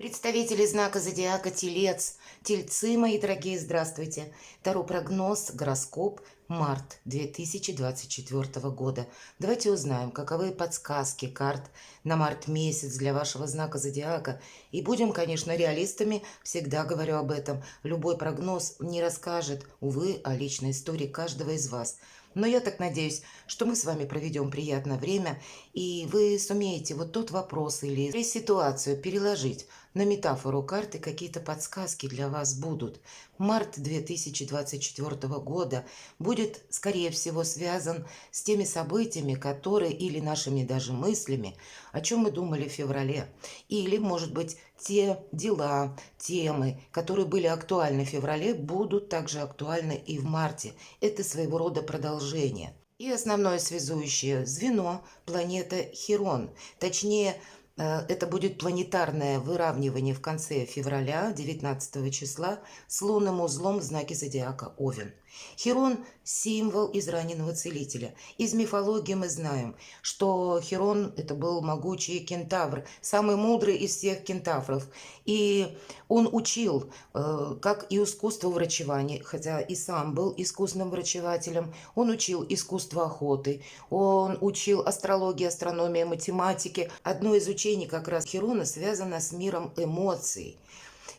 Представители знака зодиака Телец, Тельцы, мои дорогие, здравствуйте. Таро прогноз, гороскоп, март 2024 года. Давайте узнаем, каковы подсказки карт на март месяц для вашего знака зодиака. И будем, конечно, реалистами, всегда говорю об этом. Любой прогноз не расскажет, увы, о личной истории каждого из вас. Но я так надеюсь, что мы с вами проведем приятное время, и вы сумеете вот тот вопрос или ситуацию переложить на метафору карты, какие-то подсказки для вас будут. Март 2024 года будет, скорее всего, связан с теми событиями, которые или нашими даже мыслями, о чем мы думали в феврале. Или, может быть, те дела, темы, которые были актуальны в феврале, будут также актуальны и в марте. Это своего рода продолжение. И основное связующее звено – планета Хирон. Точнее, это будет планетарное выравнивание в конце февраля, 19 числа, с лунным узлом в знаке зодиака Овен. Хирон – символ израненного целителя. Из мифологии мы знаем, что Хирон – это был могучий кентавр, самый мудрый из всех кентавров. И он учил, как и искусство врачевания, хотя и сам был искусным врачевателем. Он учил искусство охоты, он учил астрологии, астрономии, математике. Одно из учений как раз Хирона связано с миром эмоций.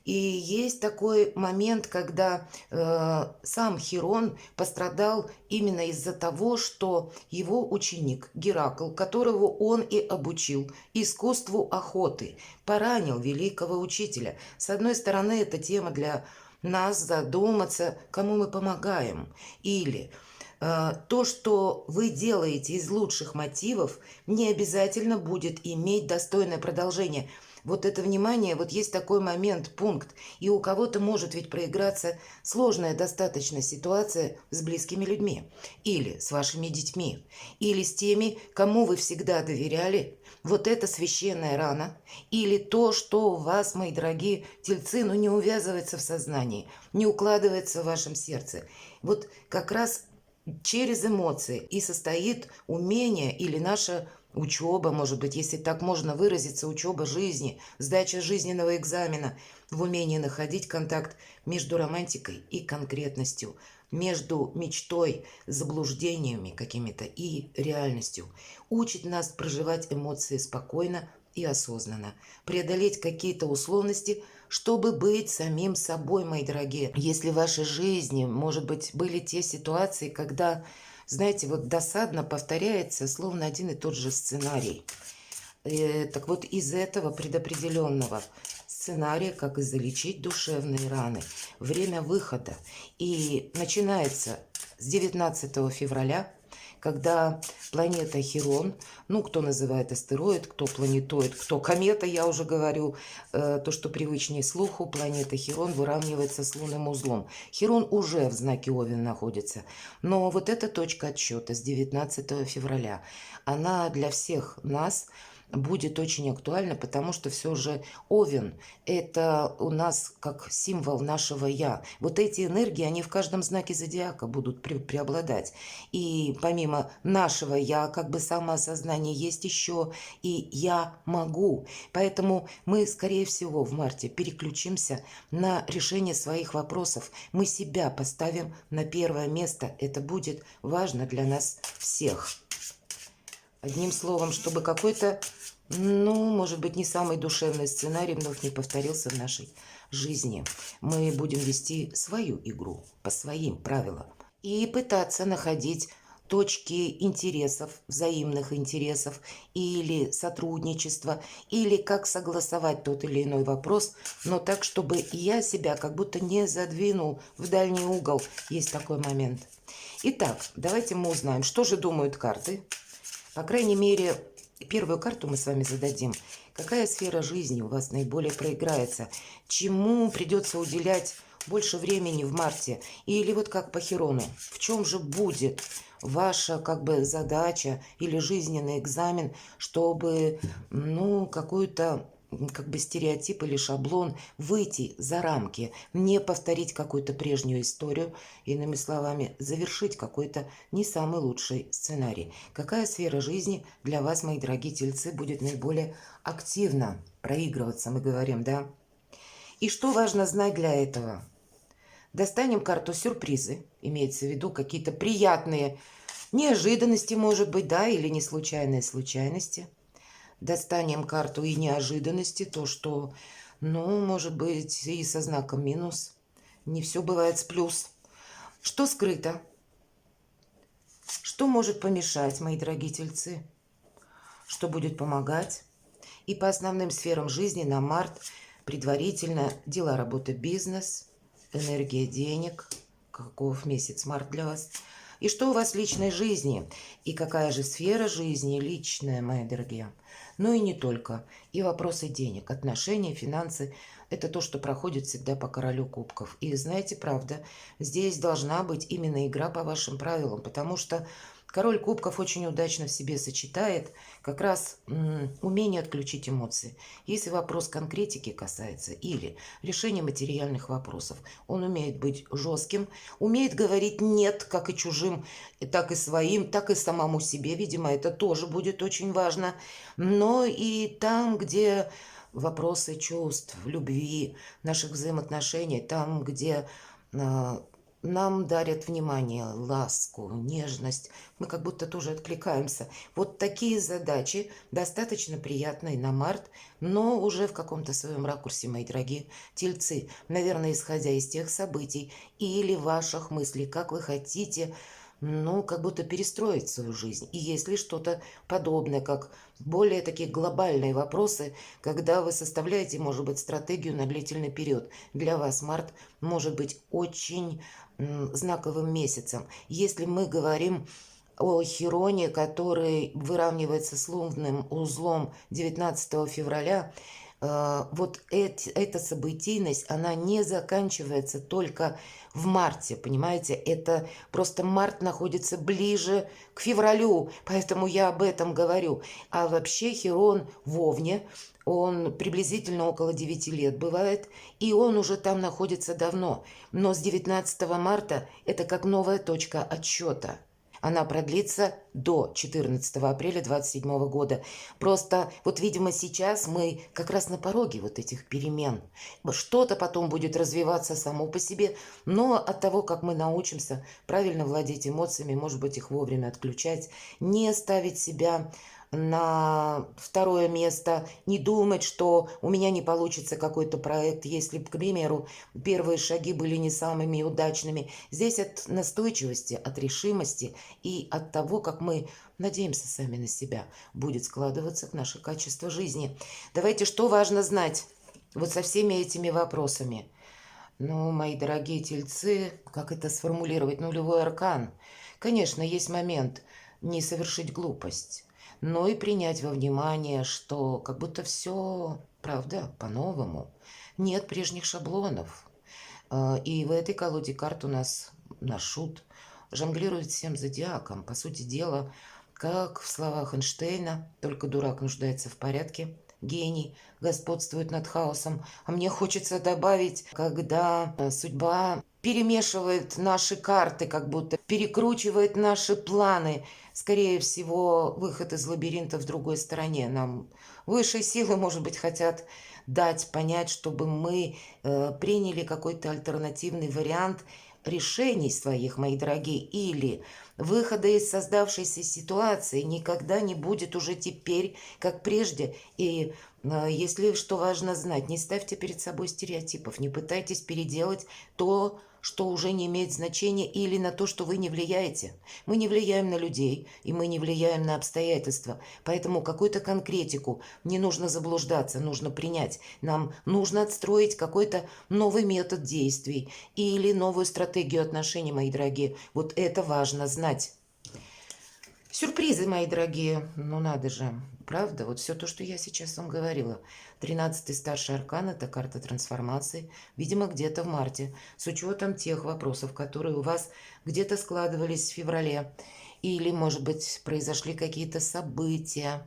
И есть такой момент, когда сам Хирон пострадал именно из-за того, что его ученик Геракл, которого он и обучил искусству охоты, поранил великого учителя. С одной стороны, это тема для нас задуматься, кому мы помогаем. Или то, что вы делаете из лучших мотивов, не обязательно будет иметь достойное продолжение. Вот это внимание, вот есть такой момент, пункт. И у кого-то может ведь проиграться сложная достаточно ситуация с близкими людьми. Или с вашими детьми. Или с теми, кому вы всегда доверяли. Вот это священная рана. Или то, что у вас, мои дорогие тельцы, не увязывается в сознании, не укладывается в вашем сердце. Вот как раз через эмоции и состоит умение или наша учеба, может быть, если так можно выразиться, учеба жизни, сдача жизненного экзамена в умении находить контакт между романтикой и конкретностью, между мечтой, заблуждениями какими-то и реальностью. Учит нас проживать эмоции спокойно и осознанно, преодолеть какие-то условности, чтобы быть самим собой, мои дорогие. Если в вашей жизни, может быть, были те ситуации, когда, знаете, вот досадно повторяется, словно один и тот же сценарий. Так вот, из этого предопределенного сценария, как и залечить душевные раны, время выхода. И начинается с 19 февраля, когда планета Хирон, кто называет астероид, кто планетоид, кто комета, я уже говорю, то, что привычнее слуху, планета Хирон выравнивается с лунным узлом. Хирон уже в знаке Овен находится, но вот эта точка отсчета с 19 февраля, она для всех нас будет очень актуально, потому что все же Овен – это у нас как символ нашего «я». Вот эти энергии, они в каждом знаке зодиака будут преобладать. И помимо нашего «я», как бы самоосознания, есть еще и «я могу». Поэтому мы, скорее всего, в марте переключимся на решение своих вопросов. Мы себя поставим на первое место. Это будет важно для нас всех. Одним словом, чтобы какой-то, может быть, не самый душевный сценарий вновь не повторился в нашей жизни. Мы будем вести свою игру по своим правилам и пытаться находить точки интересов, взаимных интересов или сотрудничества, или как согласовать тот или иной вопрос, но так, чтобы я себя как будто не задвинул в дальний угол. Есть такой момент. Итак, давайте мы узнаем, что же думают карты. По крайней мере, первую карту мы с вами зададим. Какая сфера жизни у вас наиболее проиграется? Чему придется уделять больше времени в марте? Или вот как по Хирону, в чем же будет ваша задача или жизненный экзамен, чтобы какую-то как бы стереотип или шаблон, выйти за рамки, не повторить какую-то прежнюю историю, иными словами, завершить какой-то не самый лучший сценарий. Какая сфера жизни для вас, мои дорогие тельцы, будет наиболее активно проигрываться, мы говорим, да? И что важно знать для этого? Достанем карту сюрпризы, имеется в виду какие-то приятные неожиданности, может быть, да, или не случайные случайности. Достанем карту и неожиданности, то, что, ну, может быть, и со знаком минус. Не все бывает с плюс. Что скрыто? Что может помешать, мои дорогие тельцы? Что будет помогать? И по основным сферам жизни на март предварительно дела, работа, бизнес, энергия денег. Каков месяц март для вас? И что у вас в личной жизни? И какая же сфера жизни личная, мои дорогие? Ну и не только. И вопросы денег, отношения, финансы. Это то, что проходит всегда по королю кубков. И знаете, правда, здесь должна быть именно игра по вашим правилам, потому что король кубков очень удачно в себе сочетает как раз умение отключить эмоции. Если вопрос конкретики касается или решения материальных вопросов, он умеет быть жестким, умеет говорить «нет» как и чужим, так и своим, так и самому себе. Видимо, это тоже будет очень важно. Но и там, где вопросы чувств, любви, наших взаимоотношений, там, где нам дарят внимание, ласку, нежность. Мы как будто тоже откликаемся. Вот такие задачи достаточно приятные на март, но уже в каком-то своем ракурсе, мои дорогие тельцы. Наверное, исходя из тех событий или ваших мыслей, как вы хотите, ну, как будто перестроить свою жизнь. И если что-то подобное, как более такие глобальные вопросы, когда вы составляете, может быть, стратегию на длительный период, для вас март может быть очень знаковым месяцем. Если мы говорим о Хироне, который выравнивается с лунным узлом 19 февраля, вот эта событийность, она не заканчивается только в марте, понимаете? Это просто март находится ближе к февралю, поэтому я об этом говорю. А вообще Хирон в Овне, он приблизительно около 9 лет бывает, и он уже там находится давно. Но с 19 марта это как новая точка отсчета. Она продлится до 14 апреля 2027 года. Просто вот, видимо, сейчас мы как раз на пороге вот этих перемен. Что-то потом будет развиваться само по себе, но от того, как мы научимся правильно владеть эмоциями, может быть, их вовремя отключать, не ставить себя на второе место, не думать, что у меня не получится какой-то проект, если, к примеру, первые шаги были не самыми удачными. Здесь от настойчивости, от решимости и от того, как мы надеемся сами на себя, будет складываться наше качество жизни. Давайте, что важно знать вот со всеми этими вопросами? Ну, мои дорогие тельцы, как это сформулировать? Нулевой аркан. Конечно, есть момент не совершить глупость, но и принять во внимание, что как будто все, правда, по-новому. Нет прежних шаблонов. И в этой колоде карт у нас наш шут жонглирует всем зодиаком. По сути дела, как в словах Эйнштейна, только дурак нуждается в порядке. Гений господствует над хаосом. А мне хочется добавить, когда судьба перемешивает наши карты, как будто перекручивает наши планы. Скорее всего, выход из лабиринта в другой стороне. Нам высшие силы, может быть, хотят дать понять, чтобы мы приняли какой-то альтернативный вариант решений своих, мои дорогие, или выхода из создавшейся ситуации никогда не будет уже теперь, как прежде. И если что важно знать, не ставьте перед собой стереотипов, не пытайтесь переделать то, что уже не имеет значения, или на то, что вы не влияете. Мы не влияем на людей, и мы не влияем на обстоятельства. Поэтому какую-то конкретику не нужно заблуждаться, нужно принять. Нам нужно отстроить какой-то новый метод действий или новую стратегию отношений, мои дорогие. Вот это важно знать. Сюрпризы, мои дорогие, ну надо же, правда, вот все то, что я сейчас вам говорила. 13-й старший аркан – это карта трансформации, видимо, где-то в марте, с учетом тех вопросов, которые у вас где-то складывались в феврале, или, может быть, произошли какие-то события,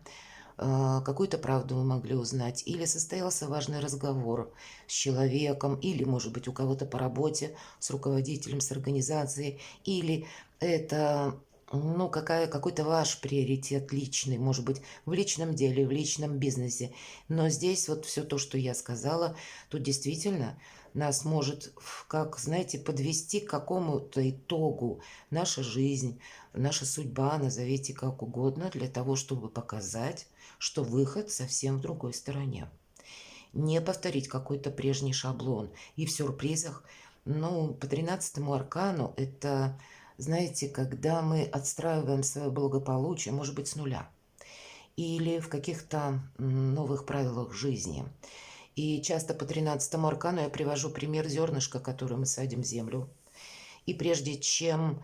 какую-то правду вы могли узнать, или состоялся важный разговор с человеком, или, может быть, у кого-то по работе, с руководителем, с организацией, или это ну, какой-то ваш приоритет личный, может быть, в личном деле, в личном бизнесе. Но здесь вот все то, что я сказала, тут действительно нас может, как, знаете, подвести к какому-то итогу наша жизнь, наша судьба, назовите как угодно, для того, чтобы показать, что выход совсем в другой стороне. Не повторить какой-то прежний шаблон. И в сюрпризах, ну, по 13-му аркану это, знаете, когда мы отстраиваем свое благополучие, может быть, с нуля. Или в каких-то новых правилах жизни. И часто по 13-му аркану я привожу пример зернышка, которое мы садим в землю. И прежде чем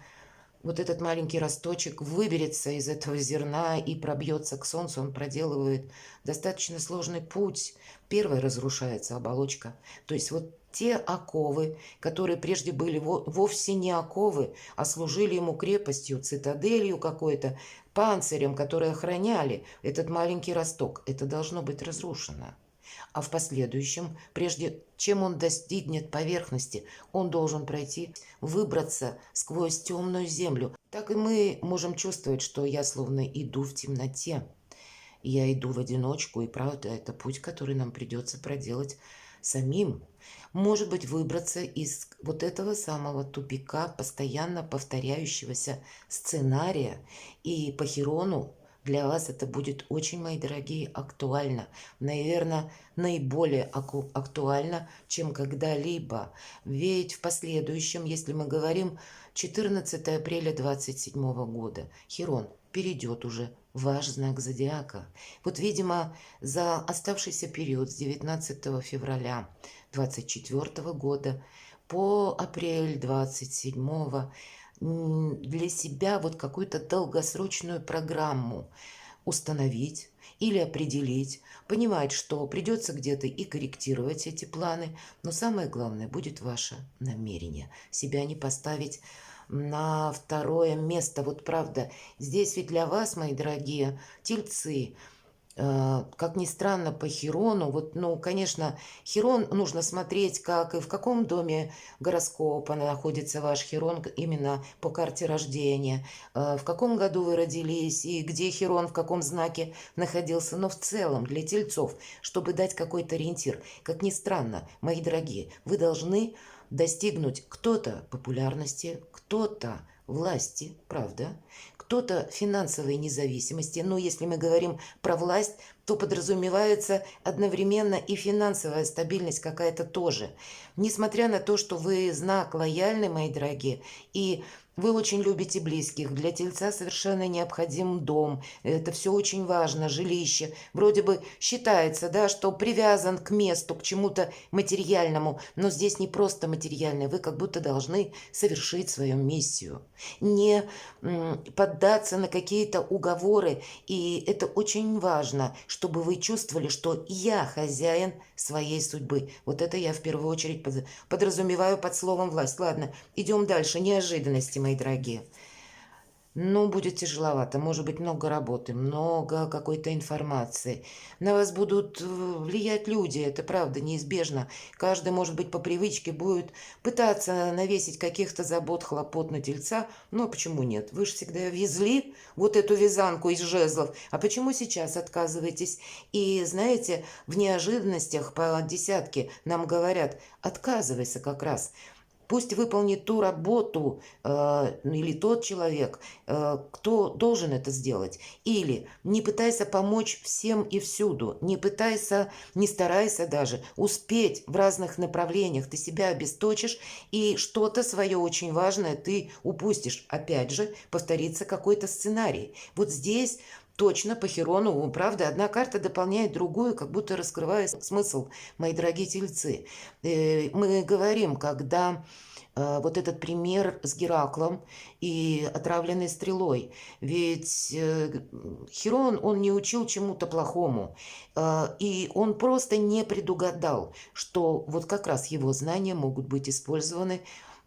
вот этот маленький росточек выберется из этого зерна и пробьется к солнцу, он проделывает достаточно сложный путь. Первое, разрушается оболочка. То есть вот те оковы, которые прежде были вовсе не оковы, а служили ему крепостью, цитаделью какой-то, панцирем, которые охраняли этот маленький росток, это должно быть разрушено. А в последующем, прежде чем он достигнет поверхности, он должен пройти, выбраться сквозь темную землю. Так и мы можем чувствовать, что я словно иду в темноте. Я иду в одиночку, и правда, это путь, который нам придется проделать самим. Может быть, выбраться из вот этого самого тупика, постоянно повторяющегося сценария. И по Хирону для вас это будет очень, мои дорогие, актуально. Наверное, наиболее актуально, чем когда-либо. Ведь в последующем, если мы говорим 14 апреля 27 года, Хирон перейдет уже в ваш знак зодиака. Вот, видимо, за оставшийся период с 19 февраля 24 года по апрель 27 для себя вот какую-то долгосрочную программу установить или определить, понимать, что придется где-то и корректировать эти планы, но самое главное будет ваше намерение. Себя не поставить на второе место. Вот правда, здесь ведь для вас, мои дорогие тельцы, как ни странно, по Хирону, вот, ну, конечно, Хирон нужно смотреть, как и в каком доме гороскопа находится ваш Хирон именно по карте рождения, в каком году вы родились и где Хирон, в каком знаке находился, но в целом для тельцов, чтобы дать какой-то ориентир. Как ни странно, мои дорогие, вы должны достигнуть кто-то популярности, кто-то власти, правда, кто-то финансовой независимости. Но если мы говорим про власть, то подразумевается одновременно и финансовая стабильность какая-то тоже. Несмотря на то, что вы знак лояльный, мои дорогие, и вы очень любите близких. Для тельца совершенно необходим дом. Это все очень важно, жилище. Вроде бы считается, да, что привязан к месту, к чему-то материальному. Но здесь не просто материальное. Вы как будто должны совершить свою миссию. Не поддаться на какие-то уговоры. И это очень важно, чтобы вы чувствовали, что я хозяин своей судьбы. Вот это я в первую очередь подразумеваю под словом власть. Ладно, идем дальше. Неожиданности, мои дорогие. Ну, будет тяжеловато, может быть, много работы, много какой-то информации. На вас будут влиять люди, это правда, неизбежно. Каждый, может быть, по привычке будет пытаться навесить каких-то забот, хлопот на тельца. Но почему нет? Вы же всегда везли вот эту вязанку из жезлов. А почему сейчас отказываетесь? И, знаете, в неожиданностях по десятке нам говорят, отказывайся как раз. Пусть выполнит ту работу или тот человек, кто должен это сделать. Или не пытайся помочь всем и всюду. Не пытайся, не старайся даже успеть в разных направлениях. Ты себя обесточишь, и что-то свое очень важное ты упустишь. Опять же, повторится какой-то сценарий. Вот здесь точно по Хирону, правда, одна карта дополняет другую, как будто раскрывая смысл, мои дорогие тельцы. Мы говорим, когда вот этот пример с Гераклом и отравленной стрелой. Ведь Хирон, он не учил чему-то плохому. И он просто не предугадал, что вот как раз его знания могут быть использованы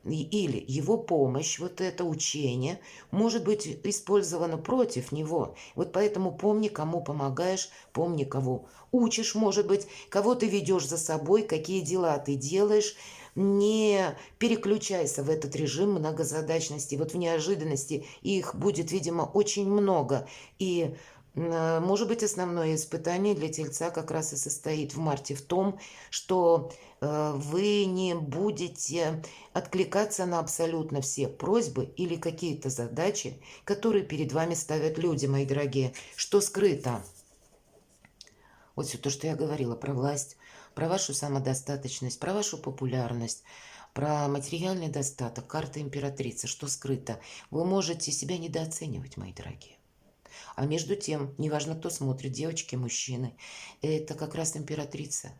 или его помощь, вот это учение, может быть использовано против него. Вот поэтому помни, кому помогаешь, помни, кого учишь, может быть, кого ты ведешь за собой, какие дела ты делаешь. Не переключайся в этот режим многозадачности. Вот в неожиданности их будет, видимо, очень много. И может быть, основное испытание для Тельца как раз и состоит в марте в том, что вы не будете откликаться на абсолютно все просьбы или какие-то задачи, которые перед вами ставят люди, мои дорогие. Что скрыто? Вот все то, что я говорила про власть, про вашу самодостаточность, про вашу популярность, про материальный достаток, карта императрицы, что скрыто. Вы можете себя недооценивать, мои дорогие. А между тем, неважно, кто смотрит, девочки, мужчины, это как раз императрица.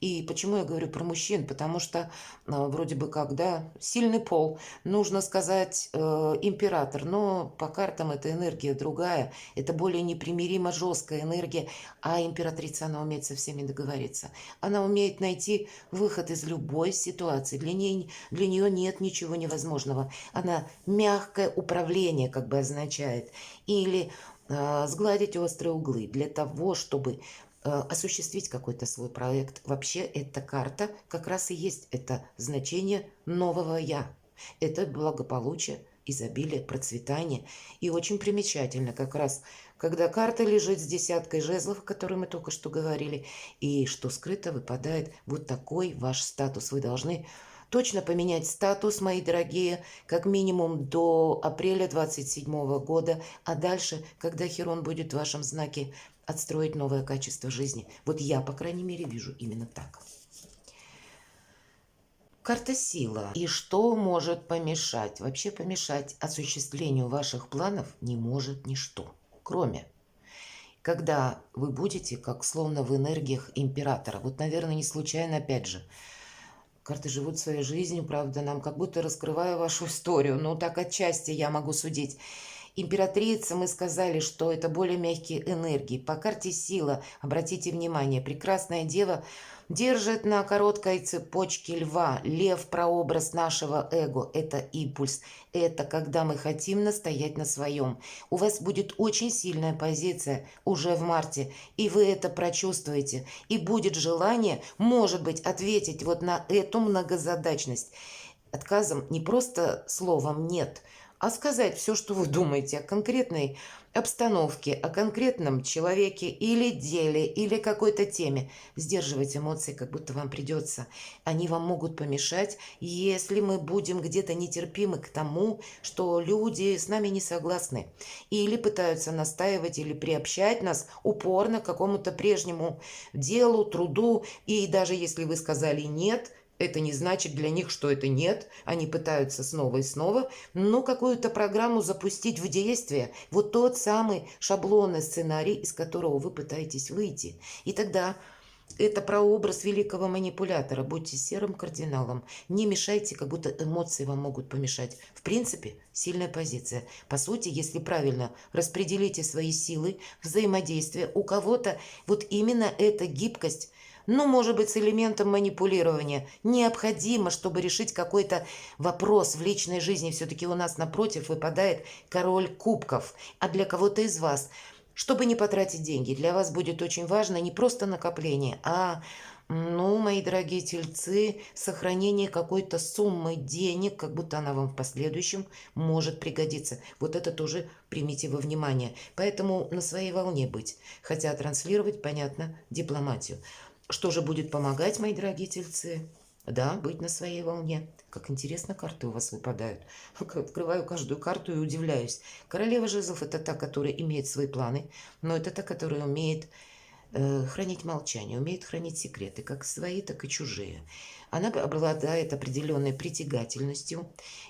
И почему я говорю про мужчин? Потому что вроде бы как, да, сильный пол, нужно сказать император, но по картам эта энергия другая, это более непримиримо жесткая энергия, а императрица, она умеет со всеми договориться. Она умеет найти выход из любой ситуации, для нее нет ничего невозможного. Она мягкое управление как бы означает. Или сгладить острые углы для того, чтобы осуществить какой-то свой проект. Вообще эта карта как раз и есть это значение нового «я». Это благополучие, изобилие, процветание. И очень примечательно как раз, когда карта лежит с десяткой жезлов, о которой мы только что говорили, и что скрыто выпадает вот такой ваш статус. Вы должны точно поменять статус, мои дорогие, как минимум до апреля 27 года, а дальше, когда Хирон будет в вашем знаке, отстроить новое качество жизни. Вот я, по крайней мере, вижу именно так. Карта сила. И что может помешать? Вообще помешать осуществлению ваших планов не может ничто, кроме когда вы будете как словно в энергиях императора. Вот, наверное, не случайно, опять же, карты живут своей жизнью, правда, нам как будто раскрывая вашу историю. Но так отчасти я могу судить. Императрица, мы сказали, что это более мягкие энергии. По карте сила, обратите внимание, прекрасная дева держит на короткой цепочке льва. Лев – прообраз нашего эго, это импульс. Это когда мы хотим настоять на своем. У вас будет очень сильная позиция уже в марте, и вы это прочувствуете. И будет желание, может быть, ответить вот на эту многозадачность. Отказом не просто словом «нет», а сказать все, что вы думаете о конкретной обстановке, о конкретном человеке или деле, или какой-то теме. Сдерживать эмоции, как будто вам придется. Они вам могут помешать, если мы будем где-то нетерпимы к тому, что люди с нами не согласны. Или пытаются настаивать или приобщать нас упорно к какому-то прежнему делу, труду. И даже если вы сказали «нет», это не значит для них, что это нет. Они пытаются снова и снова, но какую-то программу запустить в действие. Вот тот самый шаблонный сценарий, из которого вы пытаетесь выйти. И тогда это прообраз великого манипулятора. Будьте серым кардиналом. Не мешайте, как будто эмоции вам могут помешать. В принципе, сильная позиция. По сути, если правильно распределите свои силы, взаимодействие, у кого-то вот именно эта гибкость, ну, может быть, с элементом манипулирования, необходимо, чтобы решить какой-то вопрос в личной жизни. Все-таки у нас напротив выпадает король кубков. А для кого-то из вас, чтобы не потратить деньги, для вас будет очень важно не просто накопление, а, ну, мои дорогие тельцы, сохранение какой-то суммы денег, как будто она вам в последующем может пригодиться. Вот это тоже примите во внимание. Поэтому на своей волне быть. Хотя транслировать, понятно, дипломатию. Что же будет помогать, мои дорогие тельцы? Да, быть на своей волне. Как интересно карты у вас выпадают. Открываю каждую карту и удивляюсь. Королева жезлов – это та, которая имеет свои планы, но это та, которая умеет хранить молчание, умеет хранить секреты, как свои, так и чужие. Она обладает определенной притягательностью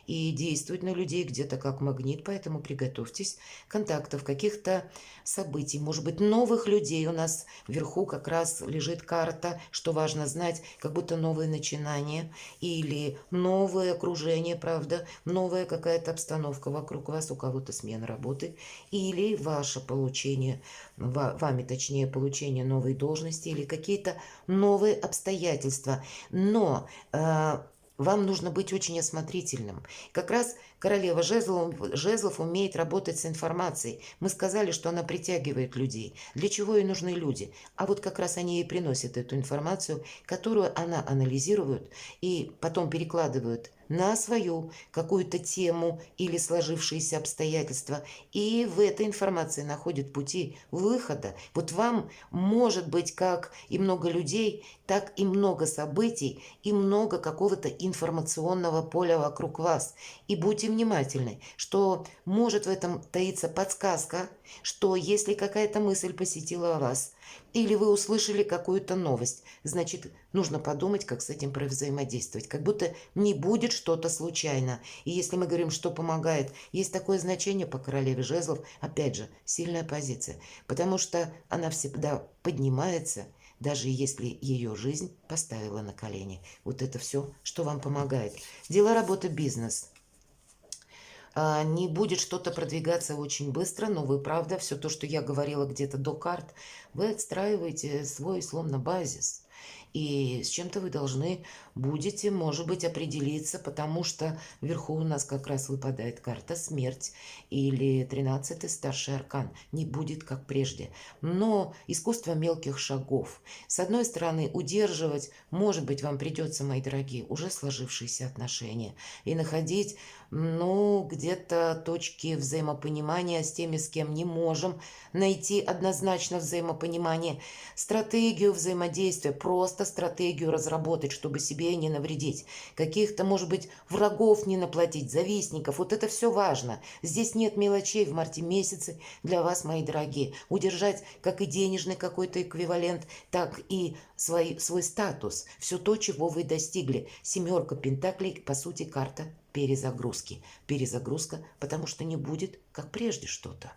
и действует на людей где-то как магнит, поэтому приготовьтесь к контактов, каких-то событий, может быть, новых людей. У нас вверху как раз лежит карта, что важно знать, как будто новые начинания или новое окружение, правда, новая какая-то обстановка вокруг вас, у кого-то смена работы или ваше получение, вами точнее, получение новой должности или какие-то новые обстоятельства. Но вам нужно быть очень осмотрительным. Как раз королева жезлов умеет работать с информацией. Мы сказали, что она притягивает людей. Для чего ей нужны люди? А вот как раз они ей приносят эту информацию, которую она анализирует и потом перекладывают на свою какую-то тему или сложившиеся обстоятельства. И в этой информации находят пути выхода. Вот вам может быть как и много людей, так и много событий, и много какого-то информационного поля вокруг вас. И будьте внимательны, что может в этом таиться подсказка, что если какая-то мысль посетила вас, или вы услышали какую-то новость, значит, нужно подумать, как с этим взаимодействовать. Как будто не будет что-то случайно. И если мы говорим, что помогает, есть такое значение по королеве жезлов, опять же, сильная позиция. Потому что она всегда поднимается, даже если ее жизнь поставила на колени. Вот это все, что вам помогает. Дела, работа, бизнес. Не будет что-то продвигаться очень быстро, но вы, правда, все то, что я говорила где-то до карт, вы отстраиваете свой словно базис. И с чем-то вы должны будете, может быть, определиться, потому что вверху у нас как раз выпадает карта смерть или 13-й старший аркан. Не будет как прежде. Но искусство мелких шагов. С одной стороны, удерживать, может быть, вам придется, мои дорогие, уже сложившиеся отношения. И находить, ну, где-то точки взаимопонимания с теми, с кем не можем найти однозначно взаимопонимание. Стратегию взаимодействия, просто стратегию разработать, чтобы себе не навредить. Каких-то, может быть, врагов не наплатить, завистников. Вот это все важно. Здесь нет мелочей в марте месяце для вас, мои дорогие. Удержать как и денежный какой-то эквивалент, так и свой статус. Все то, чего вы достигли. Семерка пентаклей, по сути, карта перезагрузки. Перезагрузка, потому что не будет, как прежде, что-то.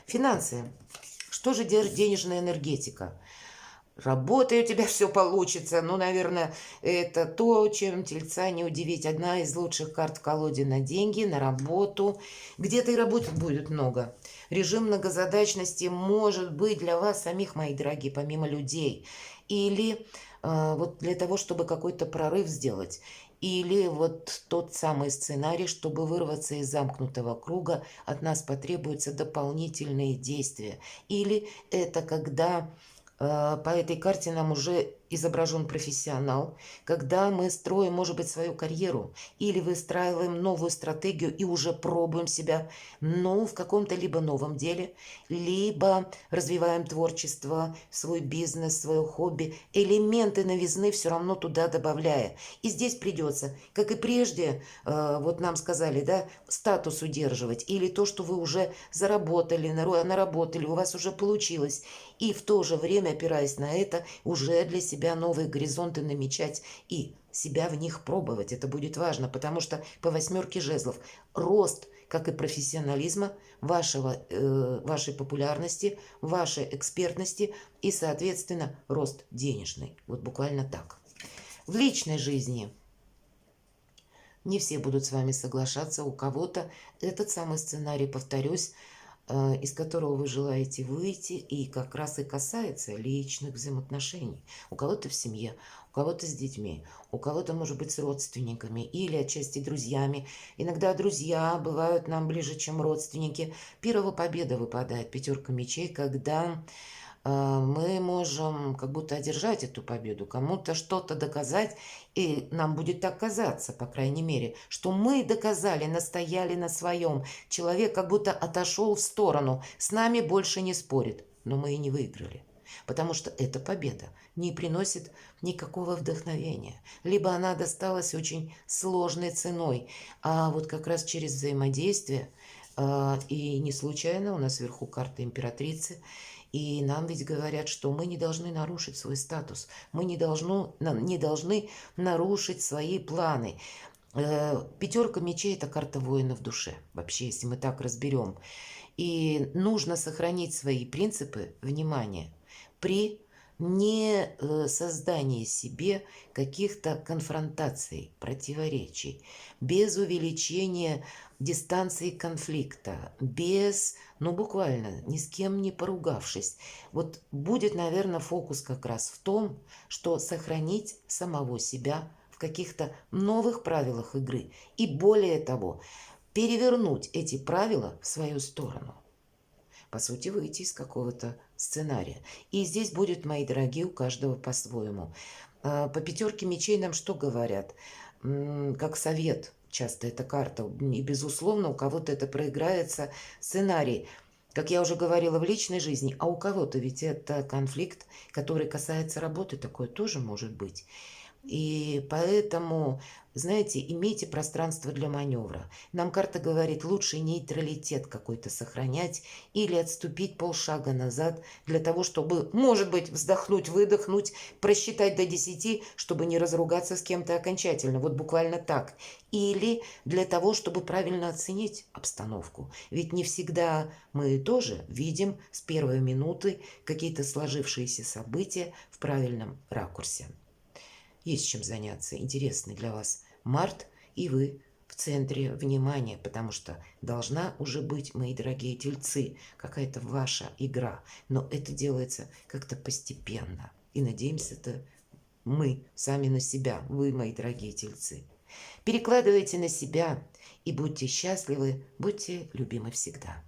Финансы. Что же денежная энергетика? Работай, у тебя все получится. Ну, наверное, это то, чем тельца не удивить. Одна из лучших карт в колоде на деньги, на работу. Где-то и работать будет много. Режим многозадачности может быть для вас самих, мои дорогие, помимо людей. Или вот для того, чтобы какой-то прорыв сделать. Или вот тот самый сценарий, чтобы вырваться из замкнутого круга, от нас потребуются дополнительные действия. Или это когда по этой карте нам уже изображен профессионал, когда мы строим, может быть, свою карьеру или выстраиваем новую стратегию и уже пробуем себя, но в каком-то либо новом деле, либо развиваем творчество, свой бизнес, свое хобби, элементы новизны все равно туда добавляя. И здесь придется, как и прежде, вот нам сказали, да, статус удерживать или то, что вы уже заработали, наработали, у вас уже получилось. И в то же время, опираясь на это, уже для себя новые горизонты намечать и себя в них пробовать. Это будет важно, потому что по восьмерке жезлов рост, как и профессионализма, вашей популярности, вашей экспертности и, соответственно, рост денежный. Вот буквально так. В личной жизни не все будут с вами соглашаться. У кого-то этот самый сценарий, повторюсь, из которого вы желаете выйти, и как раз и касается личных взаимоотношений. У кого-то в семье, у кого-то с детьми, у кого-то, может быть, с родственниками или отчасти друзьями. Иногда друзья бывают нам ближе, чем родственники. Первая победа выпадает, пятерка мечей, когда мы можем как будто одержать эту победу, кому-то что-то доказать, и нам будет так казаться, по крайней мере, что мы доказали, настояли на своем. Человек как будто отошел в сторону, с нами больше не спорит, но мы и не выиграли. Потому что эта победа не приносит никакого вдохновения. Либо она досталась очень сложной ценой, а вот как раз через взаимодействие, и не случайно у нас вверху карта императрицы, и нам ведь говорят, что мы не должны нарушить свой статус, мы не должны нарушить свои планы. Пятерка мечей – это карта воина в душе, вообще, если мы так разберем. И нужно сохранить свои принципы внимания при не создании себе каких-то конфронтаций, противоречий, без увеличения дистанции конфликта, без, ну буквально, ни с кем не поругавшись. Вот будет, наверное, фокус как раз в том, что сохранить самого себя в каких-то новых правилах игры. И более того, перевернуть эти правила в свою сторону. По сути, выйти из какого-то сценария. И здесь будет, мои дорогие, у каждого по-своему. По пятерке мечей нам что говорят? Как совет. Часто эта карта. И, безусловно, у кого-то это проиграется сценарий. Как я уже говорила, в личной жизни, а у кого-то ведь это конфликт, который касается работы, такое тоже может быть. И поэтому, знаете, имейте пространство для маневра. Нам карта говорит, лучше нейтралитет какой-то сохранять или отступить полшага назад для того, чтобы, может быть, вздохнуть, выдохнуть, просчитать до 10, чтобы не разругаться с кем-то окончательно. Вот буквально так. Или для того, чтобы правильно оценить обстановку. Ведь не всегда мы тоже видим с первой минуты какие-то сложившиеся события в правильном ракурсе. Есть чем заняться. Интересный для вас март, и вы в центре внимания, потому что должна уже быть, мои дорогие тельцы, какая-то ваша игра. Но это делается как-то постепенно. И надеемся, это мы сами на себя, вы, мои дорогие тельцы. Перекладывайте на себя и будьте счастливы, будьте любимы всегда.